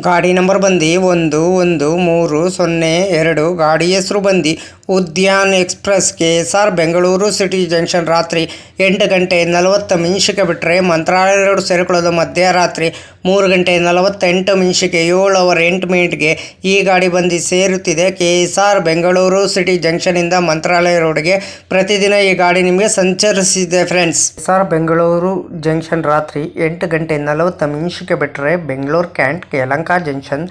ಗಾಡಿ ನಂಬರ್ ಬಂದು 113002. ಗಾಡಿ ಹೆಸರು ಬಂದು Udyan express KSR Bengaluru city junction ರಾತ್ರಿ 8 ಗಂಟೆ 40 ನಿಮಿಷಕ್ಕೆ ಬಿಟ್ಟರೆ ಮಂತ್ರಾಲಯ ರೋಡ್ ಸೇರಿಕೊಳ್ಳೋದು ಮಧ್ಯರಾತ್ರಿ 3 ಗಂಟೆ 48 ನಿಮಿಷಕ್ಕೆ 7 ಅವರ್ 8 ಮಿನಿಟ್ಗೆ ಈ ಗಾಡಿ ಬಂದು ಸೇರುತ್ತಿದೆ KSR ಬೆಂಗಳೂರು ಸಿಟಿ ಜಂಕ್ಷನಿಂದ ಮಂತ್ರಾಲಯ ರೋಡ್ಗೆ. ಪ್ರತಿದಿನ ಈ ಗಾಡಿ ನಿಮಗೆ ಸಂಚರಿಸಿದೆ ಫ್ರೆಂಡ್ಸ್. KSR ಬೆಂಗಳೂರು ಜಂಕ್ಷನ್ ರಾತ್ರಿ 8 ಗಂಟೆ 40 ನಿಮಿಷಕ್ಕೆ ಬಿಟ್ಟರೆ Bengaluru can't Yelahanka junction,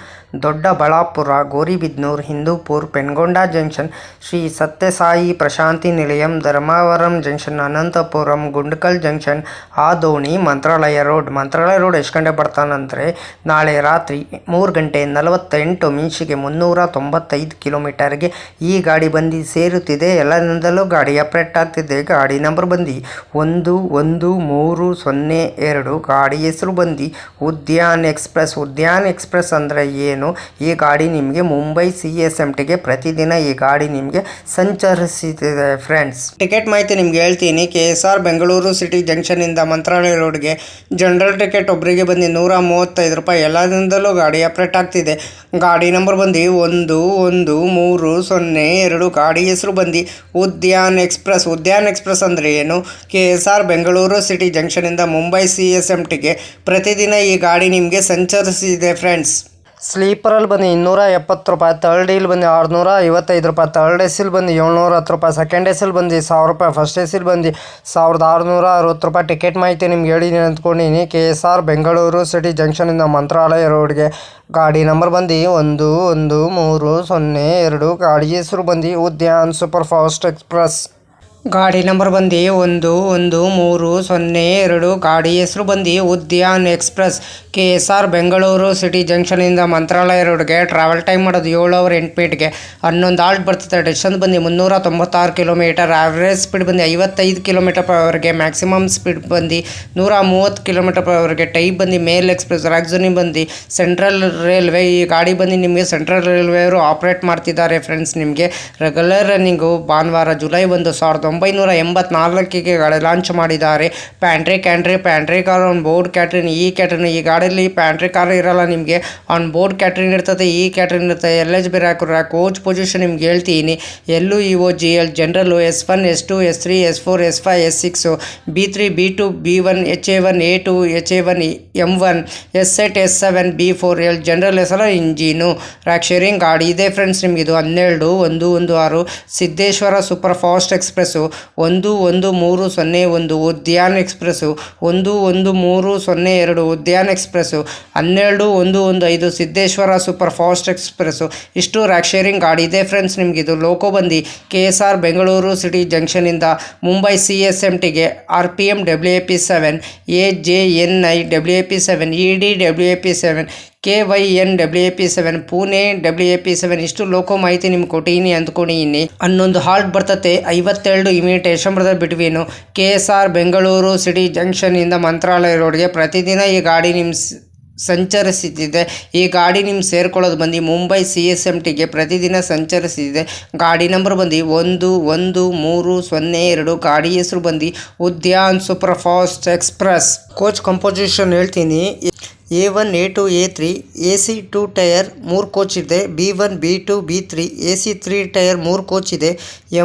Doddaballapura, ಗೋರಿಬಿದನೂರು, Hindupur, Penukonda junction, Shri Sathya Sai Prashanti Nilayam, Dharmavaram junction, Anantapuram, Gundkal junction, ಆದೋಣಿ, Mantralaya road. Mantralaya road ಎಷ್ಟು ಗಂಟೆ ಬರ್ತಾನಂದರೆ ನಾಳೆ ರಾತ್ರಿ 3 ಗಂಟೆ 48 ನಿಮಿಷಕ್ಕೆ 395 ಕಿಲೋಮೀಟರ್ಗೆ ಈ ಗಾಡಿ ಬಂದು ಸೇರುತ್ತಿದೆ. ಎಲ್ಲರಿಂದಲೂ ಗಾಡಿ ಅಪ್ಡೇಟ್ ಆಗ್ತಿದೆ. ಗಾಡಿ ನಂಬರ್ ಬಂದು 113002. ಗಾಡಿ ಹೆಸರು ಬಂದು ಉದ್ಯಾನ್ ಎಕ್ಸ್ಪ್ರೆಸ್. ಉದ್ಯಾನ್ ಎಕ್ಸ್ಪ್ರೆಸ್ ಅಂದರೆ ಏನು? ಈ ಗಾಡಿ ನಿಮಗೆ ಮುಂಬೈ CSMTಗೆ ಪ್ರತಿದಿನ ಈ ಗಾಡಿ ನಿಮಗೆ ಸಂಚರಿಸುತ್ತಿದೆ ಫ್ರೆಂಡ್ಸ್. ಟಿಕೆಟ್ ಮಾಹಿತಿ ನಿಮ್ಗೆ ಹೇಳ್ತೀನಿ. KSR ಬೆಂಗಳೂರು ಸಿಟಿ ಜಂಕ್ಷನಿಂದ ಮಂತ್ರಾಲಯ ರೋಡ್ಗೆ ಜನರಲ್ ಟಿಕೆಟ್ ಒಬ್ಬರಿಗೆ ಬಂದು 135 ರೂಪಾಯಿ. ಎಲ್ಲದಿಂದಲೂ ಗಾಡಿ ಅಪ್ಡೇಟ್ ಆಗ್ತಿದೆ. ಗಾಡಿ ನಂಬರ್ ಬಂದು 113002. ಗಾಡಿ ಹೆಸರು ಬಂದು ಉದ್ಯಾನ್ ಎಕ್ಸ್ಪ್ರೆಸ್. ಉದ್ಯಾನ್ ಎಕ್ಸ್ಪ್ರೆಸ್ ಅಂದರೆ ಏನು? KSR ಬೆಂಗಳೂರು ಸಿಟಿ ಜಂಕ್ಷನಿಂದ ಮುಂಬೈ CSMTಗೆ ಪ್ರತಿದಿನ ಈ ಗಾಡಿ ನಿಮಗೆ ಸಂಚರಿಸಿದೆ ಫ್ರೆಂಡ್ಸ್. ಸ್ಲೀಪರಲ್ಲಿ ಬಂದು 270 ರೂಪಾಯಿ, ಥರ್ಡ್ ಡೀಲ್ ಬಂದು 655 ರೂಪಾಯಿ, ಥರ್ಡ್ ಎಸಿಲ್ ಬಂದು 710 ರೂಪಾಯಿ, ಸೆಕೆಂಡ್ ಎಸಿಲ್ ಬಂದು 1000 ರೂಪಾಯಿ, ಫಸ್ಟ್ ಎಸಿಲ್ ಬಂದು 1660 ರೂಪಾಯಿ. ಟಿಕೆಟ್ ಮಾಹಿತಿ ನಿಮ್ಗೆ ಹೇಳಿದ್ದೀನಿ ಅಂದ್ಕೊಂಡಿನಿ. KSR ಬೆಂಗಳೂರು ಸಿಟಿ ಜಂಕ್ಷನಿಂದ ಮಂತ್ರಾಲಯ ರೋಡ್ಗೆ. ಗಾಡಿ ನಂಬರ್ ಬಂದು 113002. ಗಾಡಿ ಹೆಸರು ಬಂದು ಉದ್ಯಾನ್ ಸೂಪರ್ ಫಾಸ್ಟ್ ಎಕ್ಸ್ಪ್ರೆಸ್. ಗಾಡಿ ನಂಬರ್ ಬಂದು 113002. ಗಾಡಿ ಹೆಸರು ಬಂದು Udyan express. KSR Bengaluru city ಜಂಕ್ಷನಿಂದ ಮಂತ್ರಾಲಯ ರೋಡ್ಗೆ. ಟ್ರಾವೆಲ್ ಟೈಮ್ ಮಾಡೋದು 7 ಅವರ್ 8 ಮಿನಿಟ್ಗೆ. 11 ಆಲ್ಟ್ ಬರ್ತದೆ. ಡಿಸ್ಟೆನ್ಸ್ ಬಂದು 396 ಕಿಲೋಮೀಟರ್. ಆವ್ರೇಜ್ ಸ್ಪೀಡ್ ಬಂದು 55 ಕಿಲೋಮೀಟರ್ ಪರ್ ಅವರ್ಗೆ. ಮ್ಯಾಕ್ಸಿಮಮ್ ಸ್ಪೀಡ್ ಬಂದು 130 ಕಿಲೋಮೀಟರ್ ಪರ್ ಅವರ್ಗೆ. ಟೈಪ್ ಬಂದು ಮೇಲ್ ಎಕ್ಸ್ಪ್ರೆಸ್. ರಾಗ್ಝೋನಿ ಬಂದು ಸೆಂಟ್ರಲ್ ರೈಲ್ವೆ. ಈ ಗಾಡಿ ಬಂದು ನಿಮಗೆ ಸೆಂಟ್ರಲ್ ರೈಲ್ವೆ ಅವರು ಆಪ್ರೇಟ್ ಮಾಡ್ತಿದ್ದಾರೆ ಫ್ರೆಂಡ್ಸ್. ನಿಮಗೆ ರೆಗ್ಯುಲರ್ ರನ್ನಿಂಗು ಭಾನುವಾರ ಜುಲೈ 1, 1984ಗೆ ಗಾಡಿ ಲಾಂಚ್ ಮಾಡಿದ್ದಾರೆ. Pantry car on board catering. ಈ ಕ್ಯಾಟ್ರಿನ್ ಈ ಗಾಡಿಯಲ್ಲಿ ಪ್ಯಾಂಟ್ರಿ ಕಾರ್ ಇರಲ್ಲ, ನಿಮಗೆ ಆನ್ ಬೋರ್ಡ್ ಕ್ಯಾಟ್ರಿನ್ ಇರ್ತದೆ. ಈ ಕ್ಯಾಟ್ರಿನ್ ಇರ್ತದೆ. LHB ಕೋಚ್ ಪೊಸಿಷನ್ ನಿಮ್ಗೆ ಹೇಳ್ತೀನಿ. LUEOGL ಜನರಲ್ಲು S1 S2 S3 S4 S5 S6 B3 B2 B1 HA1 A2 HA1 M1 S8 S7 B4 L general ಹೆಸರು ಇಂಜಿನು. ರ್ಯಾಕ್ ಶೇರಿಂಗ್ ಗಾಡಿ ಇದೆ ಫ್ರೆಂಡ್ಸ್. ನಿಮಗಿದು 12116 Siddheshwara super fast express. 11301 Udyan express. 11302 Udyan express. 12115 Siddheshwara super fast express. ಇಷ್ಟು rake sharing ಗಾಡಿ ಇದೆ friends. ನಿಮಗಿದು loco ಬಂದು KSR Bengaluru city ಜಂಕ್ಷನಿಂದ ಮುಂಬೈ CSMTಗೆ RPM WAP7 AJNI WAP7 ED WAP7 KYN WAP7 Pune WAP7. ಇಷ್ಟು ಲೋಕೋ ಮಾಹಿತಿ ನಿಮ್ಗೆ ಕೊಟ್ಟೀನಿ ಅಂದ್ಕೊಂಡಿನಿ. 11 ಹಾಲ್ಟ್ ಬರ್ತತೆ. 52 ಇಮಿಟೇಷನ್ ಬರ್ತದೆ ಬಿಟ್ವೀನು KSR ಬೆಂಗಳೂರು ಸಿಟಿ ಜಂಕ್ಷನಿಂದ ಮಂತ್ರಾಲಯ ರೋಡ್ಗೆ. ಪ್ರತಿದಿನ ಈ ಗಾಡಿ ನಿಮ್ಮ ಸಂಚರಿಸುತ್ತಿದೆ. ಈ ಗಾಡಿ ನಿಮ್ಮ ಸೇರ್ಕೊಳ್ಳೋದು ಬಂದು ಮುಂಬೈ CSMTಗೆ ಪ್ರತಿದಿನ ಸಂಚರಿಸಿದೆ. ಗಾಡಿ ನಂಬರ್ ಬಂದು 11302. ಗಾಡಿ ಹೆಸರು ಬಂದು Udyan super fast express. Coach composition ಹೇಳ್ತೀನಿ. A1 A2 A3 AC 2 tyre 3 coach ಇದೆ. B1 B2 B3 AC 3 tyre 3 coach ಇದೆ.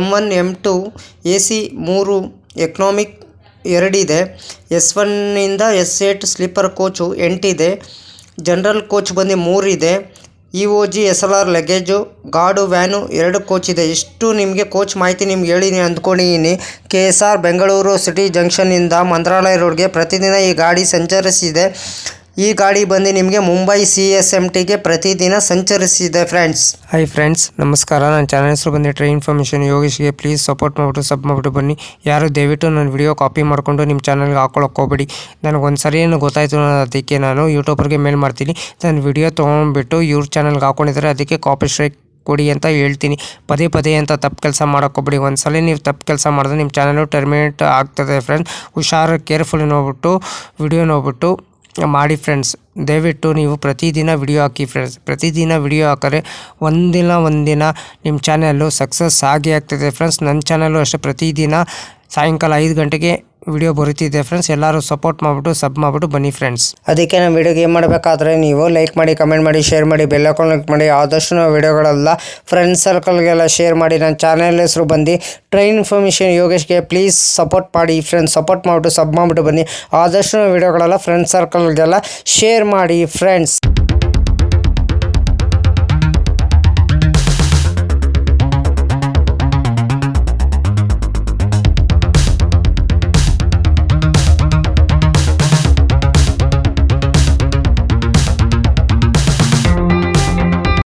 M1 M2 AC 3 ಎಕನಾಮಿಕ್ 2 ಇದೆ. S1 S8 ಸ್ಲೀಪರ್ ಕೋಚು 8 ಇದೆ. ಜನರಲ್ ಕೋಚ್ ಬಂದು 3 ಇದೆ. EOG SLR luggage guard van 2 coach ಇದೆ. ಇಷ್ಟು ನಿಮಗೆ ಕೋಚ್ ಮಾಹಿತಿ ನಿಮ್ಗೆ ಹೇಳಿನಿ ಅಂದ್ಕೊಂಡಿದ್ದೀನಿ. KSR ಬೆಂಗಳೂರು ಸಿಟಿ ಜಂಕ್ಷನ್ನಿಂದ ಮಂತ್ರಾಲಯ ರೋಡ್ಗೆ ಪ್ರತಿದಿನ ಈ ಗಾಡಿ ಸಂಚರಿಸಿದೆ. ಈ ಗಾಡಿ ಬಂದು ನಿಮಗೆ ಮುಂಬೈ CSMTಗೆ ಪ್ರತಿದಿನ ಸಂಚರಿಸಿದೆ ಫ್ರೆಂಡ್ಸ್. ಹಾಯ್ ಫ್ರೆಂಡ್ಸ್, ನಮಸ್ಕಾರ. ನನ್ನ ಚಾನಲ್ ಹೆಸರು ಬಂದು ಟ್ರೈನ್ ಇನ್ಫಾರ್ಮೇಷನ್ ಯೋಗೇಶ್ಗೆ. ಪ್ಲೀಸ್ ಸಪೋರ್ಟ್ ಮಾಡಿಬಿಟ್ಟು ಸಬ್ ಮಾಡಿಬಿಟ್ಟು ಬನ್ನಿ. ಯಾರು ದಯವಿಟ್ಟು ನನ್ನ ವಿಡಿಯೋ ಕಾಪಿ ಮಾಡಿಕೊಂಡು ನಿಮ್ಮ ಚಾನಲ್ಗೆ ಹಾಕೊಳ್ಳೋಕೆ ಹೋಗ್ಬೇಡಿ. ನನಗೊಂದು ಸರಿ ಏನು ಗೊತ್ತಾಯಿತು, ಅದಕ್ಕೆ ನಾನು ಯೂಟ್ಯೂಬರ್ಗೆ ಮೇಲ್ ಮಾಡ್ತೀನಿ. ನನ್ನ ವಿಡಿಯೋ ತೊಗೊಂಡ್ಬಿಟ್ಟು ಇವ್ರ ಚಾನಲ್ಗೆ ಹಾಕ್ಕೊಂಡಿದ್ದಾರೆ, ಅದಕ್ಕೆ ಕಾಪಿ ಸ್ಟ್ರೈಕ್ ಕೊಡಿ ಅಂತ ಹೇಳ್ತೀನಿ. ಪದೇ ಅಂತ ತಪ್ಪು ಕೆಲಸ ಮಾಡೋಕ್ಕೋಗ್ಬೇಡಿ. ಒಂದ್ಸಲ ನೀವು ತಪ್ಪು ಕೆಲಸ ಮಾಡಿದ್ರೆ ನಿಮ್ಮ ಚಾನಲು ಟರ್ಮಿನೇಟ್ ಆಗ್ತದೆ ಫ್ರೆಂಡ್ಸ್. ಹುಷಾರು, ಕೇರ್ಫುಲ್ ನೋಡ್ಬಿಟ್ಟು ವಿಡಿಯೋ ನೋಡ್ಬಿಟ್ಟು ಮಾಡಿ ಫ್ರೆಂಡ್ಸ್. ದಯವಿಟ್ಟು ನೀವು ಪ್ರತಿದಿನ ವಿಡಿಯೋ ಹಾಕಿ ಫ್ರೆಂಡ್ಸ್. ಪ್ರತಿದಿನ ವಿಡಿಯೋ ಹಾಕಿದ್ರೆ ಒಂದಿನ ನಿಮ್ಮ ಚಾನಲ್ಲು ಸಕ್ಸಸ್ ಆಗೇ ಆಗ್ತದೆ ಫ್ರೆಂಡ್ಸ್. ನನ್ನ ಚಾನಲ್ಲು ಅಷ್ಟೇ ಪ್ರತಿದಿನ ಸಾಯಂಕಾಲ 5 ಗಂಟೆಗೆ ವಿಡಿಯೋ ಬರುತ್ತಿದೆ ಫ್ರೆಂಡ್ಸ್. ಎಲ್ಲರೂ ಸಪೋರ್ಟ್ ಮಾಡಿಬಿಟ್ಟು ಸಬ್ ಮಾಡಿಬಿಟ್ಟು ಬನ್ನಿ ಫ್ರೆಂಡ್ಸ್. ಅದಕ್ಕೆ ನಮ್ಮ ವಿಡಿಯೋಗೆ ಏನು ಮಾಡಬೇಕಾದ್ರೆ ನೀವು ಲೈಕ್ ಮಾಡಿ, ಕಮೆಂಟ್ ಮಾಡಿ, ಶೇರ್ ಮಾಡಿ, ಬೆಲ್ ಐಕಾನ್ ಕ್ಲಿಕ್ ಮಾಡಿ. ಆದಷ್ಟು ನಾವು ವಿಡಿಯೋಗಳೆಲ್ಲ ಫ್ರೆಂಡ್ಸ್ ಸರ್ಕಲ್ಗೆಲ್ಲ ಶೇರ್ ಮಾಡಿ. ನನ್ನ ಚಾನಲ್ ಹೆಸರು ಬಂದು ಟ್ರೈನ್ ಇನ್ಫಾರ್ಮೇಷನ್ ಯೋಗೇಶ್ಗೆ. ಪ್ಲೀಸ್ ಸಪೋರ್ಟ್ ಮಾಡಿ ಫ್ರೆಂಡ್ಸ್. ಸಪೋರ್ಟ್ ಮಾಡಿಬಿಟ್ಟು ಸಬ್ ಮಾಡಿಬಿಟ್ಟು ಬನ್ನಿ. ಆದಷ್ಟು ನಾವು ವಿಡಿಯೋಗಳೆಲ್ಲ ಫ್ರೆಂಡ್ಸ್ ಸರ್ಕಲ್ಗೆಲ್ಲ ಶೇರ್ ಮಾಡಿ ಫ್ರೆಂಡ್ಸ್.